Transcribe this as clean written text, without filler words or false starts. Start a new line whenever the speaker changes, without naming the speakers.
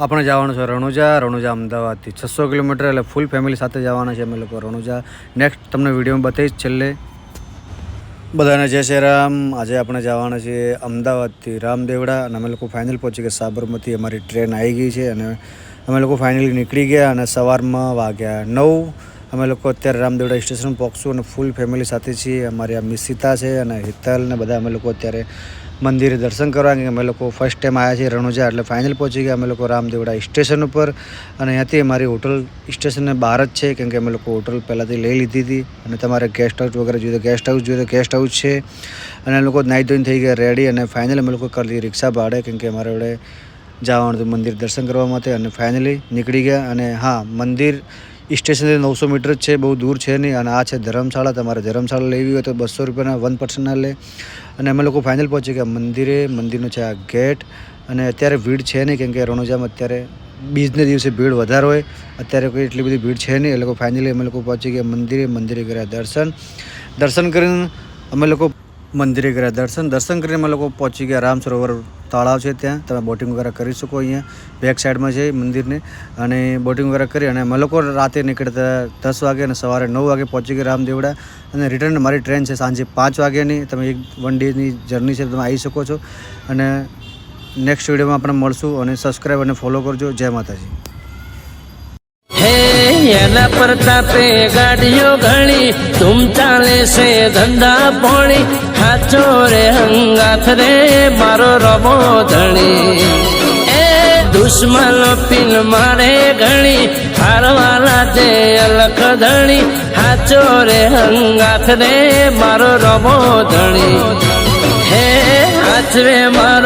આપણે જવાનું છે રણુજા અમદાવાદથી 600 કિલોમીટર, એટલે ફૂલ ફેમિલી સાથે જવાના છે અમે લોકો રણુજા. નેક્સ્ટ તમને વિડીયોમાં બતાવીશ છેલ્લે. બધાને જય શ્રી રામ. આજે આપણે જવાના છીએ અમદાવાદથી રામદેવડા, અને અમે લોકો ફાઇનલ પહોંચી ગયા સાબરમતી. અમારી ટ્રેન આવી ગઈ છે અને અમે લોકો ફાઇનલી નીકળી ગયા, અને સવારમાં વાગ્યા 9. અમે લોકો અત્યારે રામદેવડા સ્ટેશન પહોંચશું અને ફૂલ ફેમિલી સાથે છીએ. અમારી આ મિસિતા છે અને હિતલ ને બધા અમે લોકો અત્યારે મંદિરે દર્શન કરવા. કે અમે લોકો ફર્સ્ટ ટાઈમ આવ્યા છીએ રણુજા, એટલે ફાઇનલ પહોંચી ગયા અમે લોકો રામદેવડા સ્ટેશન ઉપર. અને અહીંયાથી અમારી હોટલ સ્ટેશનને બહાર જ છે, કેમ કે અમે લોકો હોટલ પહેલાંથી લઈ લીધી હતી. અને તમારે ગેસ્ટ હાઉસ વગેરે જોઈએ તો ગેસ્ટ હાઉસ છે. અને લોકો નાહી ધોઈને થઈ ગયા રેડી, અને ફાઇનલી અમે લોકો કરી દીધી રિક્ષા ભાડે, કેમ કે અમારે વડે જવાનું હતું મંદિર દર્શન કરવા માટે. અને ફાઇનલી નીકળી ગયા. અને હા, મંદિર સ્ટેશનથી 900 મીટર જ છે, બહુ દૂર છે નહીં. અને આ છે ધર્મશાળા. તમારે ધર્મશાળા લેવી હોય તો 200 રૂપિયાના 1 પર્સનના લે. અને અમે લોકો ફાઇનલ પહોંચી ગયા મંદિરે. મંદિરનો છે આ ગેટ. અને અત્યારે ભીડ છે નહીં, કેમ કે રણુજામાં અત્યારે બીજને દિવસે ભીડ વધારે હોય. અત્યારે કોઈ એટલી બધી ભીડ છે નહીં. એ લોકો ફાઇનલી અમે લોકો પહોંચી ગયા મંદિરે કર્યા દર્શન કરીને અમે લોકો મંદિરે કર્યા દર્શન કરીને અમે લોકો પહોંચી ગયા રામ સરોવર તળાવ છે, ત્યાં તમે બોટિંગ વગેરે કરી શકો. અહીંયા બેક સાઈડમાં છે મંદિરને, અને બોટિંગ વગેરે કરી. અને અમે લોકો રાતે નીકળતા 10 વાગે અને સવારે 9 વાગે પહોંચી ગયા રામદેવડા. અને રિટર્ન મારી ટ્રેન છે સાંજે 5 વાગ્યાની. તમે વન ડેની જર્ની છે, તમે આવી શકો છો. અને નેક્સ્ટ વિડીયોમાં આપણે મળશું. અને સબસ્ક્રાઈબ અને ફોલો કરજો. જય માતાજી.
એના પ્રતાપે ગાડીઓ ઘણી ધૂમ ચાલે છે ધંધા પોણી. હાચો રે હંગાથ રે મારો રમો ધણી. એ દુશ્મન પીન મારે ઘણી હારવાલા તે અલખ ધણી. હાચો રે હંગાથ રે મારો રમો ધણી. હે હાચવે મારો